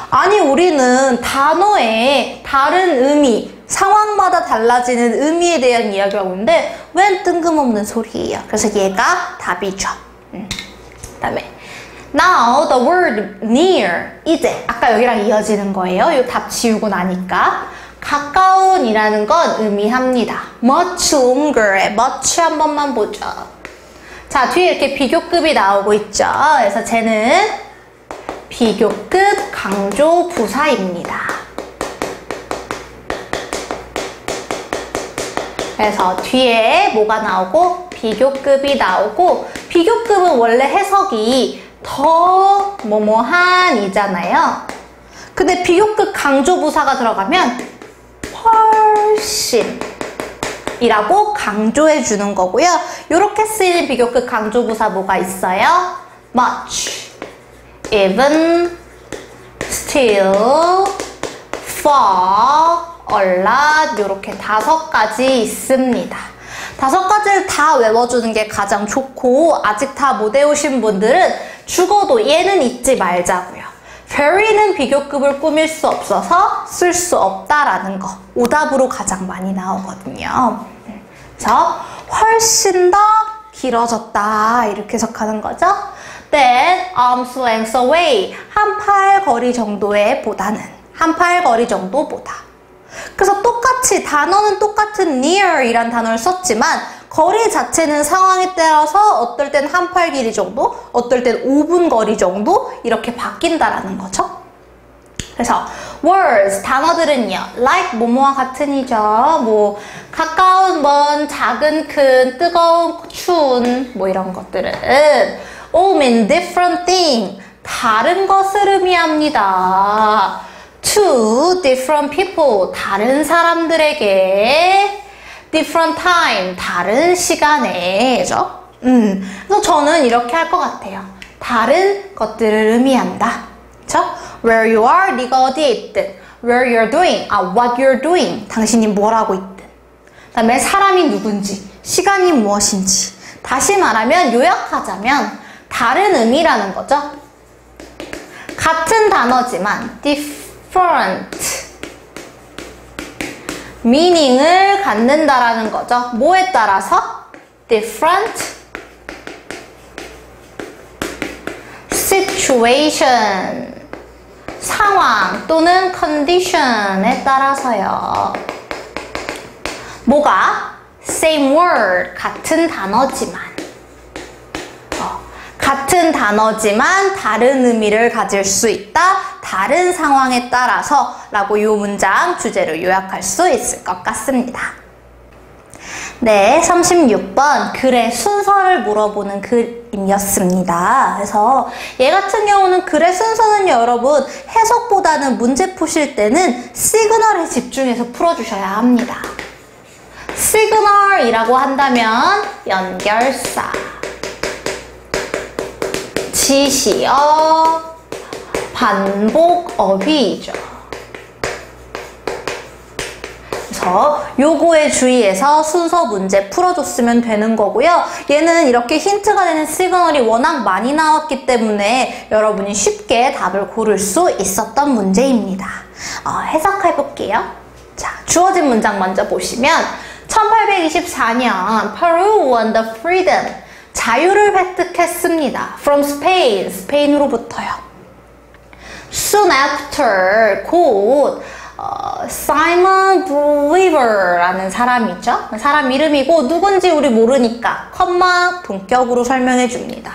아니, 우리는 단어의 다른 의미, 상황마다 달라지는 의미에 대한 이야기를 하고 있는데 웬 뜬금없는 소리예요. 그래서 얘가 답이죠. 그 다음에 Now the word near, 이제 아까 여기랑 이어지는 거예요. 이 답 지우고 나니까 가까운이라는 건 의미합니다. much longer에 much 한 번만 보죠. 자, 뒤에 이렇게 비교급이 나오고 있죠. 그래서 쟤는 비교급 강조 부사입니다. 그래서 뒤에 뭐가 나오고 비교급이 나오고, 비교급은 원래 해석이 더 뭐뭐한 이잖아요. 근데 비교급 강조 부사가 들어가면 훨씬 이라고 강조해 주는 거고요. 이렇게 쓰이는 비교급 강조 부사 뭐가 있어요? much, even, still, far, a lot, 이렇게 5가지 있습니다. 5가지를 다 외워주는 게 가장 좋고, 아직 다 못 외우신 분들은 죽어도 얘는 잊지 말자고요. very는 비교급을 꾸밀 수 없어서 쓸 수 없다라는 거, 오답으로 가장 많이 나오거든요. 그래서 훨씬 더 길어졌다 이렇게 해석하는 거죠. Then arm's length away, 한 팔 거리 정도의 보다는, 한 팔 거리 정도보다. 그래서 똑같이 단어는 똑같은 near 이란 단어를 썼지만 거리 자체는 상황에 따라서 어떨 땐 한 팔 길이 정도, 어떨 땐 5분 거리 정도 이렇게 바뀐다라는 거죠. 그래서 words, 단어들은요. like 뭐뭐와 같은이죠. 뭐 가까운, 먼, 작은, 큰, 뜨거운, 추운 뭐 이런 것들은 all mean different thing, 다른 것을 의미합니다. to different people, 다른 사람들에게 different time, 다른 시간에죠. 그래서 저는 이렇게 할 것 같아요. 다른 것들을 의미한다. 그쵸? Where you are, 네가 어디에 있든. Where you're doing, what you're doing, 당신이 뭘 하고 있든. 그 다음에 사람이 누군지, 시간이 무엇인지. 다시 말하면, 요약하자면 다른 의미라는 거죠. 같은 단어지만 different meaning을 갖는다라는 거죠. 뭐에 따라서? different situation, 상황 또는 condition에 따라서요. 뭐가? same word, 같은 단어지만 같은 단어지만 다른 의미를 가질 수 있다. 다른 상황에 따라서 라고 이 문장 주제로 요약할 수 있을 것 같습니다. 네, 36번 글의 순서를 물어보는 글이었습니다. 그래서 얘 같은 경우는 글의 순서는 여러분 해석보다는 문제 푸실 때는 시그널에 집중해서 풀어주셔야 합니다. 시그널이라고 한다면 연결사, 지시어, 반복어휘죠. 그래서 요거에 주의해서 순서 문제 풀어줬으면 되는 거고요. 얘는 이렇게 힌트가 되는 시그널이 워낙 많이 나왔기 때문에 여러분이 쉽게 답을 고를 수 있었던 문제입니다. 해석해 볼게요. 자, 주어진 문장 먼저 보시면 1824년 Peru won the freedom, 자유를 획득했습니다. From Spain, 스페인으로부터요. Soon after, 곧 Simon Bolivar라는 사람이죠. 사람 이름이고 누군지 우리 모르니까 컴마 동격으로 설명해 줍니다.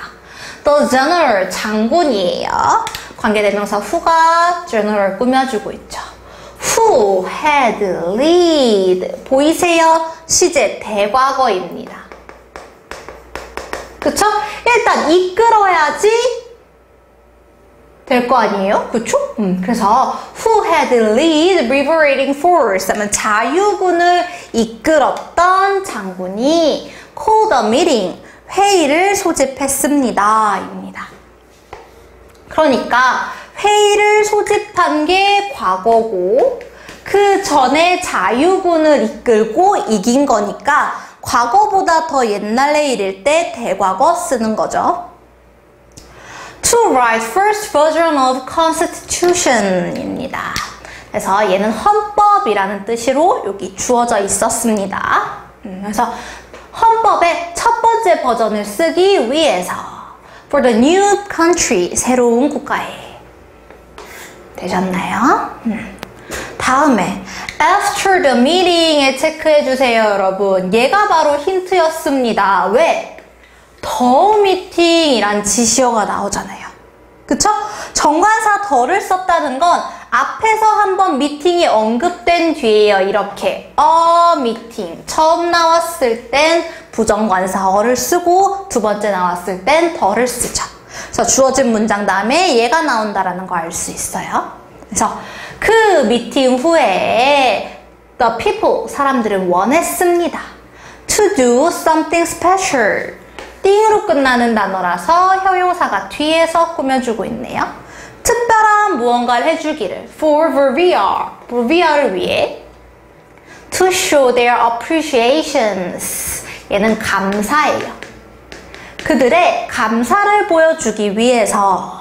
The general, 장군이에요. 관계대명사 who가 general 꾸며주고 있죠. Who had lead, 보이세요? 시제 대과거입니다. 그쵸? 일단 이끌어야지 될 거 아니에요? 그쵸? 그래서 who had lead liberating force 하면 자유군을 이끌었던 장군이 called a meeting, 회의를 소집했습니다 입니다. 그러니까 회의를 소집한 게 과거고 그 전에 자유군을 이끌고 이긴 거니까 과거보다 더 옛날의 일일 때 대과거 쓰는 거죠. To write first version of constitution입니다. 그래서 얘는 헌법이라는 뜻으로 여기 주어져 있었습니다. 그래서 헌법의 첫 번째 버전을 쓰기 위해서 for the new country, 새로운 국가에 되셨나요? 다음에 after the meeting에 체크해주세요 여러분. 얘가 바로 힌트였습니다. 왜? the meeting이란 지시어가 나오잖아요. 그쵸? 정관사 the를 썼다는 건 앞에서 한번 미팅이 언급된 뒤에요. 이렇게 a meeting 처음 나왔을 땐 부정관사어를 쓰고 두 번째 나왔을 땐 the를 쓰죠. 그래서 주어진 문장 다음에 얘가 나온다라는 거 알 수 있어요. 그래서 그 미팅 후에 the people, 사람들은 원했습니다. to do something special, 띵으로 끝나는 단어라서 형용사가 뒤에서 꾸며주고 있네요. 특별한 무언가를 해주기를 for Bolivar를 위해 to show their appreciations, 얘는 감사예요. 그들의 감사를 보여주기 위해서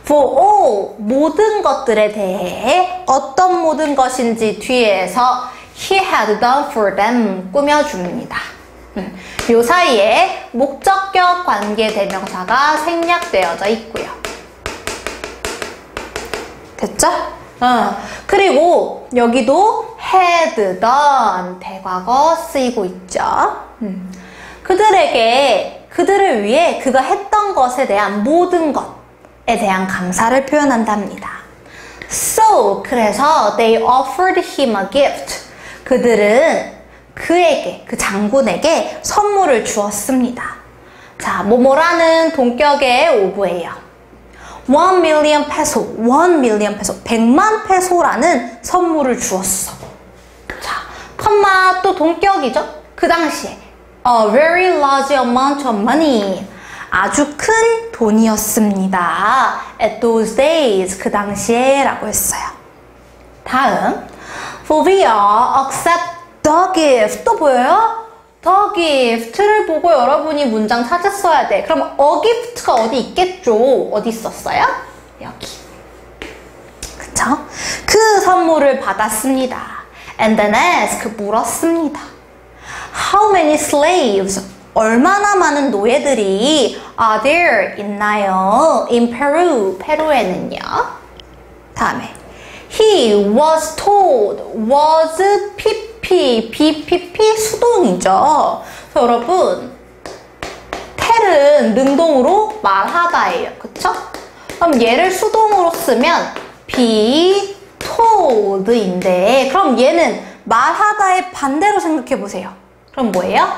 for all, 모든 것들에 대해 어떤 모든 것인지 뒤에서 he had done for them 꾸며줍니다. 요 사이에 목적격 관계대명사가 생략되어져 있고요. 됐죠? 그리고 여기도 had done 대과거 쓰이고 있죠. 그들을 위해 그가 했던 것에 대한 모든 것에 대한 감사를 표현한답니다. So, 그래서 they offered him a gift. 그들은 그에게, 그 장군에게 선물을 주었습니다. 자, 뭐뭐라는 동격의 오브예요. 1 million peso, 1 million peso, 100만 페소라는 선물을 주었어. 자, 컴마 또 동격이죠? 그 당시에 a very large amount of money, 아주 큰 돈이었습니다. At those days, 그 당시에 라고 했어요. 다음, Fovea accept the gift. 또 보여요? The gift를 보고 여러분이 문장 찾았어야 돼. 그럼 a gift가 어디 있겠죠? 어디 있었어요? 여기. 그쵸? 그 선물을 받았습니다. And then ask, 물었습니다. How many slaves? 얼마나 많은 노예들이 are there 있나요? In Peru, 페루에는요. 다음에 he was told, was BPP 수동이죠. 그래서 여러분 tell은 능동으로 말하다예요. 그쵸? 그럼 얘를 수동으로 쓰면 be told인데 그럼 얘는 말하다의 반대로 생각해 보세요. 그럼 뭐예요?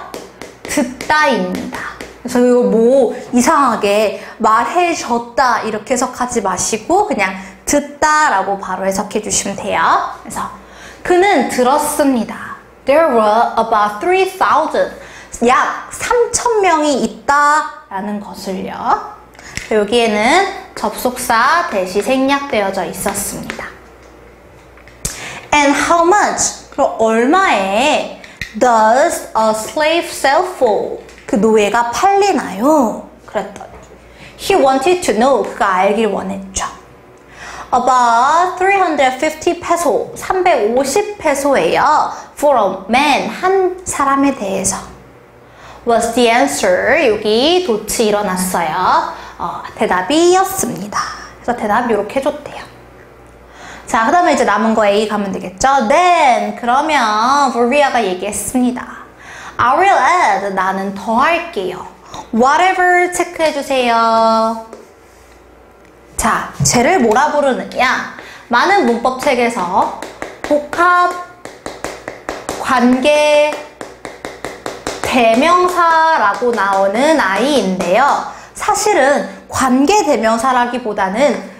듣다입니다. 그래서 이거 뭐 이상하게 말해줬다 이렇게 해석하지 마시고 그냥 듣다라고 바로 해석해 주시면 돼요. 그래서 그는 들었습니다. There were about 3,000, 약 3,000명이 있다라는 것을요. 여기에는 접속사 대시 생략되어져 있었습니다. And how much? 그럼 얼마에 does a slave sell for? 그 노예가 팔리나요? 그랬더니 he wanted to know. 그가 알길 원했죠. About 350 peso, 350 페소예요. For a man, 한 사람에 대해서. Was the answer. 여기 도치 일어났어요. 대답이었습니다. 그래서 대답 이렇게 해줬대요. 자, 그 다음에 이제 남은 거 A 가면 되겠죠? Then, 그러면 Fovea가 얘기했습니다. I will add, 나는 더 할게요. Whatever 체크해주세요. 자, 쟤를 뭐라 부르느냐? 많은 문법책에서 복합, 관계, 대명사라고 나오는 아이인데요. 사실은 관계 대명사라기보다는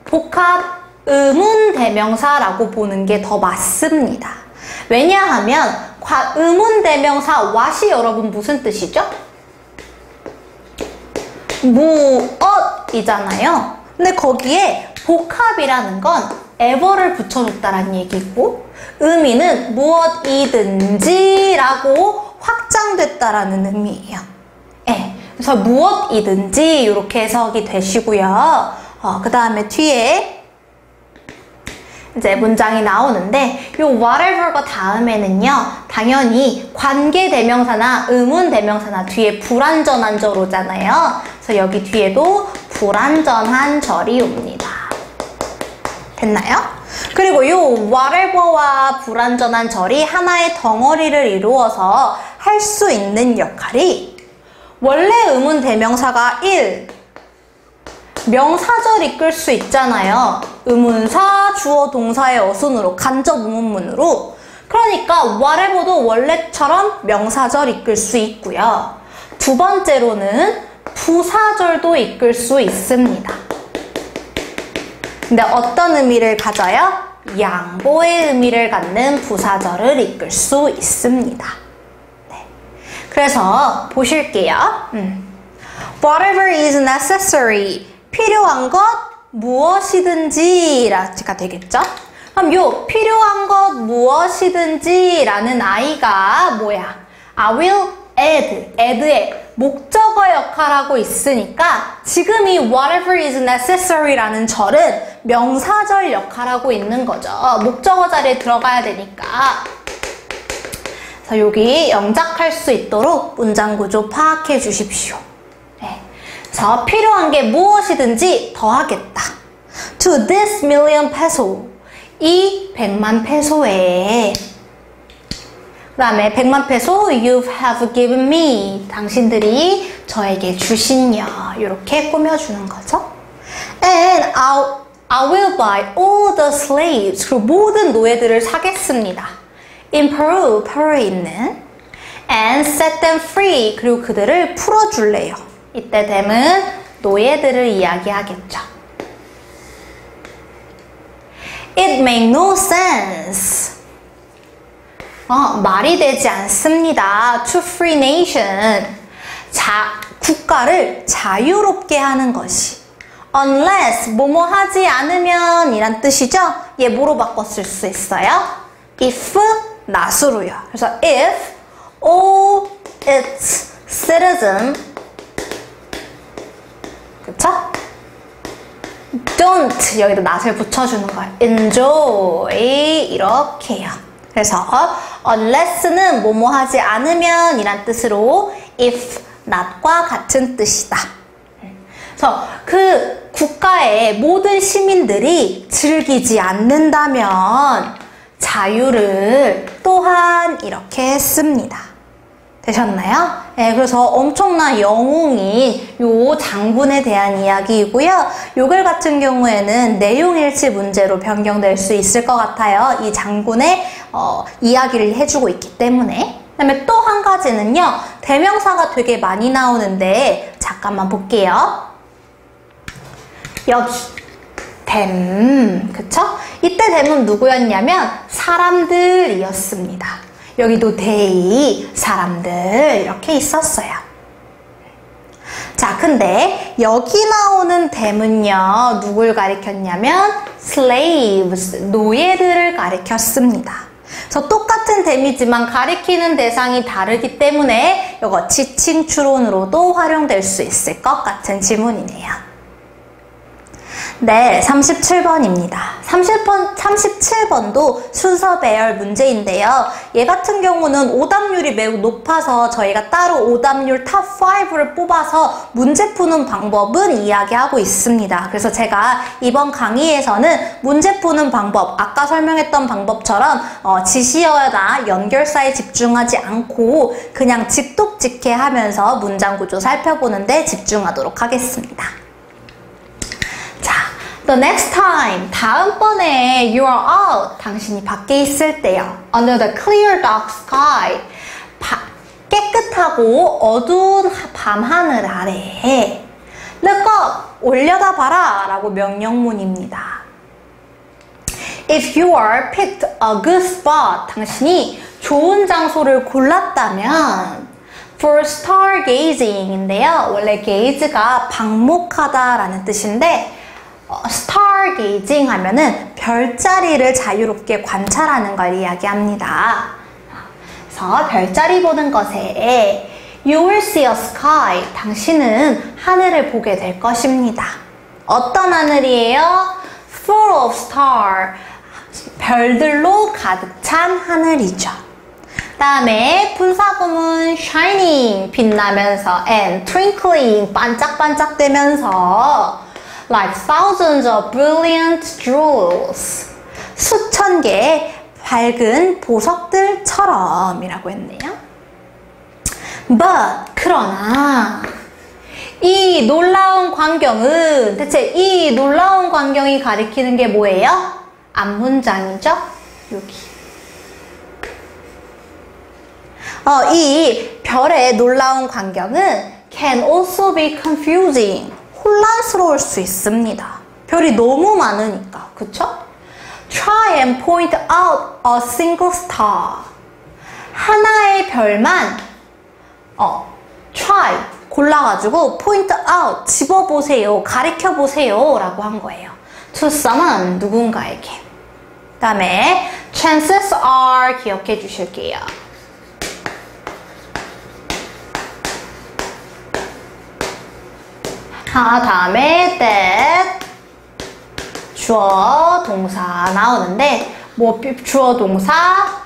복합, 의문 대명사라고 보는 게 더 맞습니다. 왜냐하면 의문 대명사 what이 여러분 무슨 뜻이죠? 무엇이잖아요. 근데 거기에 복합이라는 건 ever를 붙여줬다라는 얘기고 의미는 무엇이든지 라고 확장됐다라는 의미예요. 네, 그래서 무엇이든지 이렇게 해석이 되시고요. 그 다음에 뒤에 이제 문장이 나오는데 요 whatever가 다음에는요 당연히 관계 대명사나 의문 대명사나 뒤에 불완전한 절 오잖아요. 그래서 여기 뒤에도 불완전한 절이 옵니다. 됐나요? 그리고 요 whatever와 불완전한 절이 하나의 덩어리를 이루어서 할 수 있는 역할이 원래 의문 대명사가 1 명사절 이끌 수 있잖아요. 의문사, 주어, 동사의 어순으로 간접 의문문으로. 그러니까 whatever도 원래처럼 명사절 이끌 수 있고요. 두 번째로는 부사절도 이끌 수 있습니다. 근데 어떤 의미를 가져요? 양보의 의미를 갖는 부사절을 이끌 수 있습니다. 네. 그래서 보실게요. Whatever is necessary. 필요한 것 무엇이든지 라가 되겠죠? 그럼 요 필요한 것 무엇이든지 라는 아이가 뭐야? I will add의 목적어 역할하고 있으니까 지금 이 whatever is necessary 라는 절은 명사절 역할하고 있는 거죠. 목적어 자리에 들어가야 되니까. 그래서 여기 영작할 수 있도록 문장 구조 파악해 주십시오. 네. 그래서 필요한 게 무엇이든지 더하겠다. To this million peso. 이 100만 페소에 그 다음에 100만 페소 you have given me 당신들이 저에게 주신요 이렇게 꾸며주는 거죠. And I will buy all the slaves 그 모든 노예들을 사겠습니다. In Peru, 페루에 있는 and set them free 그리고 그들을 풀어줄래요. 이때 됨은 노예들을 이야기하겠죠. It make no sense. 말이 되지 않습니다. To free nation. 국가를 자유롭게 하는 것이. Unless 뭐뭐 하지 않으면 이란 뜻이죠. 얘 뭐로 바꿔 쓸 수 있어요? If not으로요. 그래서 if all its citizens 그쵸? don't 여기다 not을 붙여주는 거예요. enjoy 이렇게요. 그래서 unless는 뭐뭐 하지 않으면 이란 뜻으로 if not과 같은 뜻이다. 그래서 그 국가의 모든 시민들이 즐기지 않는다면 자유를 또한 이렇게 씁니다. 되셨나요? 네, 그래서 엄청난 영웅인 요 장군에 대한 이야기이고요. 요 글 같은 경우에는 내용일치 문제로 변경될 수 있을 것 같아요. 이 장군의 이야기를 해주고 있기 때문에. 그 다음에 또 한 가지는요. 대명사가 되게 많이 나오는데 잠깐만 볼게요. 여기 그쵸? 이때 댐은 누구였냐면 사람들이었습니다. 여기도 they, 사람들 이렇게 있었어요. 자, 근데 여기 나오는 댐은요 누굴 가리켰냐면 slaves, 노예들을 가리켰습니다. 그래서 똑같은 댐이지만 가리키는 대상이 다르기 때문에 이거 지칭 추론으로도 활용될 수 있을 것 같은 지문이네요. 네, 37번입니다. 37번도 순서 배열 문제인데요. 얘 같은 경우는 오답률이 매우 높아서 저희가 따로 오답률 탑 5를 뽑아서 문제 푸는 방법은 이야기하고 있습니다. 그래서 제가 이번 강의에서는 문제 푸는 방법, 아까 설명했던 방법처럼 지시어나 연결사에 집중하지 않고 그냥 직독직해 하면서 문장 구조 살펴보는데 집중하도록 하겠습니다. The next time, 다음번에 you are out, 당신이 밖에 있을 때요. Under the clear dark sky, 깨끗하고 어두운 밤하늘 아래에 Look up, 올려다봐라 라고 명령문입니다. If you are picked a good spot, 당신이 좋은 장소를 골랐다면 For stargazing인데요. 원래 gaze가 방목하다라는 뜻인데 stargazing 하면은 별자리를 자유롭게 관찰하는 걸 이야기합니다. 그래서 별자리 보는 것에 You will see a sky. 당신은 하늘을 보게 될 것입니다. 어떤 하늘이에요? Full of stars. 별들로 가득 찬 하늘이죠. 다음에 분사구문 shining, 빛나면서 and twinkling, 반짝반짝대면서 like thousands of brilliant jewels. 수천 개의 밝은 보석들처럼 이라고 했네요. But, 그러나 이 놀라운 광경은 대체 이 놀라운 광경이 가리키는 게 뭐예요? 앞문장이죠? 여기. 이 별의 놀라운 광경은 can also be confusing. 혼란스러울 수 있습니다. 별이 너무 많으니까, 그쵸? Try and point out a single star. 하나의 별만 try, 골라가지고 point out, 집어보세요, 가리켜보세요 라고 한 거예요. To someone, 누군가에게. 그 다음에 chances are 기억해 주실게요. 다음에 that 주어 동사 나오는데 뭐 주어 동사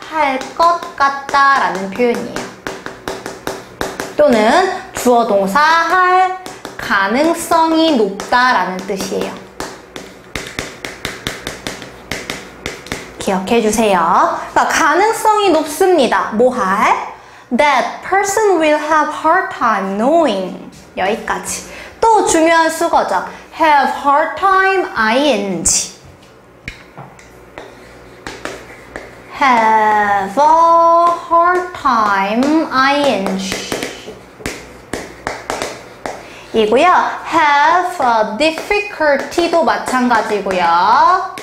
할 것 같다 라는 표현이에요. 또는 주어 동사 할 가능성이 높다 라는 뜻이에요. 기억해 주세요. 그러니까 가능성이 높습니다. 뭐 할? That person will have hard time knowing. 여기까지. 또 중요한 수거죠. have hard time ing. have a hard time ing. 이고요. have a difficulty도 마찬가지고요.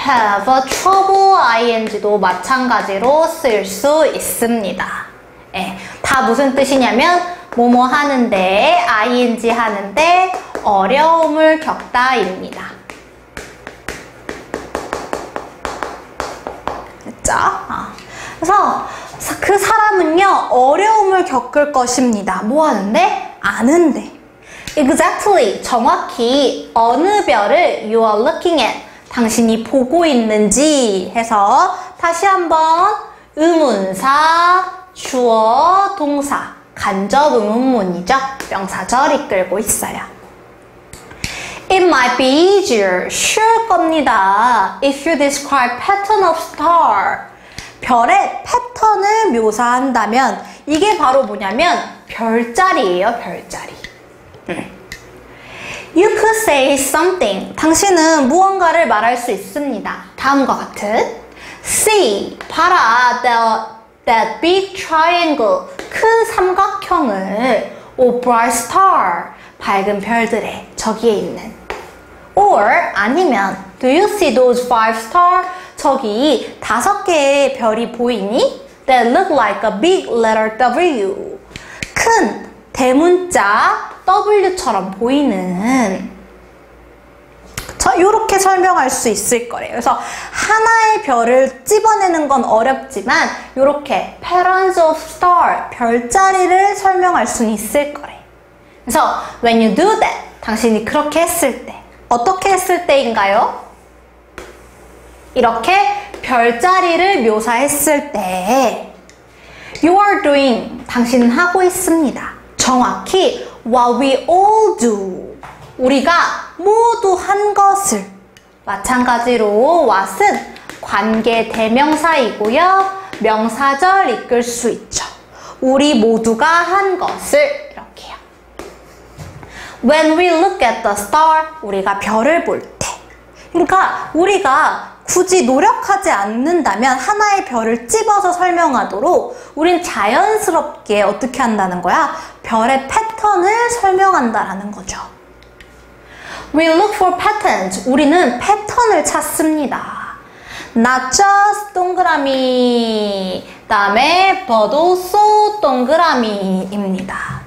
have a trouble ing도 마찬가지로 쓸 수 있습니다. 예, 다 무슨 뜻이냐면 뭐뭐 하는데 ing 하는데 어려움을 겪다입니다. 됐죠? 그래서 그 사람은요 어려움을 겪을 것입니다. 뭐 하는데? 아는데. Exactly. 정확히 어느 별을 you are looking at. 당신이 보고 있는지 해서 다시 한번 의문사, 주어, 동사, 간접 의문문이죠. 명사절 이끌고 있어요. It might be easier, 쉬울 겁니다. If you describe pattern of star. 별의 패턴을 묘사한다면 이게 바로 뭐냐면 별자리예요, 별자리. You could say something. 당신은 무언가를 말할 수 있습니다. 다음과 같은 See, 봐라, that big triangle, 큰 삼각형을 Oh, bright star, 밝은 별들의 저기에 있는 Or 아니면 Do you see those 5 stars? 저기 5개의 별이 보이니? That look like a big letter W. 큰 대문자 W처럼 보이는 이렇게 설명할 수 있을 거래요. 그래서 하나의 별을 찝어내는 건 어렵지만 이렇게 patterns of star, 별자리를 설명할 수는 있을 거래요. 그래서 when you do that, 당신이 그렇게 했을 때 어떻게 했을 때인가요? 이렇게 별자리를 묘사했을 때 You are doing, 당신은 하고 있습니다. 정확히 what we all do, 우리가 모두 한 것을 마찬가지로 what은 관계 대명사이고요. 명사절 이끌 수 있죠. 우리 모두가 한 것을 이렇게요. When we look at the star, 우리가 별을 볼 때. 그러니까 우리가 굳이 노력하지 않는다면 하나의 별을 찝어서 설명하도록 우린 자연스럽게 어떻게 한다는 거야? 별의 패턴을 설명한다라는 거죠. We look for patterns. 우리는 패턴을 찾습니다. Not just 동그라미, 다음에 but also 동그라미입니다.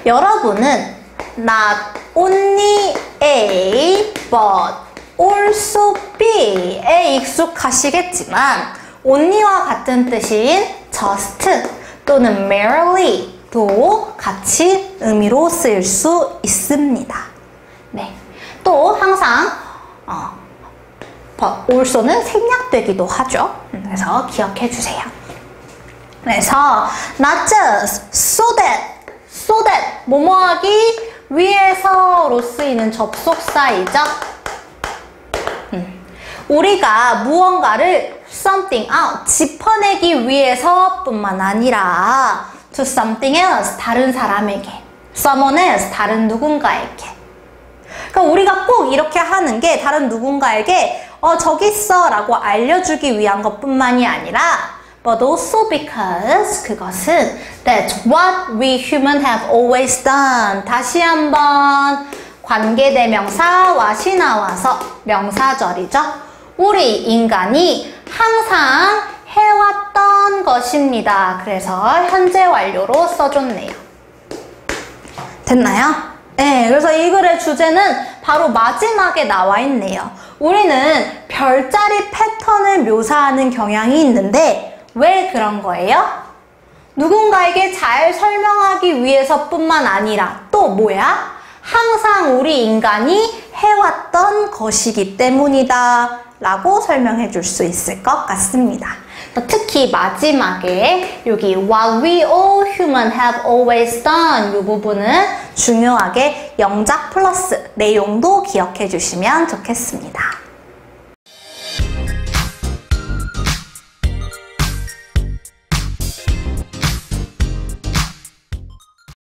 여러분은 not only A, but also B에 익숙하시겠지만 only와 같은 뜻인 just 또는 merely도 같이 의미로 쓰일 수 있습니다. 네, 또 항상 also는 생략되기도 하죠. 그래서 기억해 주세요. 그래서 not just, so that 뭐뭐하기 위해서로 쓰이는 접속사이죠. 우리가 무언가를 something out, 짚어내기 위해서 뿐만 아니라 to something else, 다른 사람에게, someone else, 다른 누군가에게. 그러니까 우리가 꼭 이렇게 하는 게 다른 누군가에게 저기 있어 라고 알려주기 위한 것뿐만이 아니라 but also because 그것은 that's what we humans have always done. 다시 한번 관계대명사 what이 나와서 명사절이죠. 우리 인간이 항상 해왔던 것입니다. 그래서 현재 완료로 써줬네요. 됐나요? 네, 그래서 이 글의 주제는 바로 마지막에 나와 있네요. 우리는 별자리 패턴을 묘사하는 경향이 있는데 왜 그런 거예요? 누군가에게 잘 설명하기 위해서뿐만 아니라 또 뭐야? 항상 우리 인간이 해왔던 것이기 때문이다 라고 설명해 줄 수 있을 것 같습니다. 특히 마지막에 여기 What we all humans have always done 이 부분은 중요하게 영작 플러스 내용도 기억해 주시면 좋겠습니다.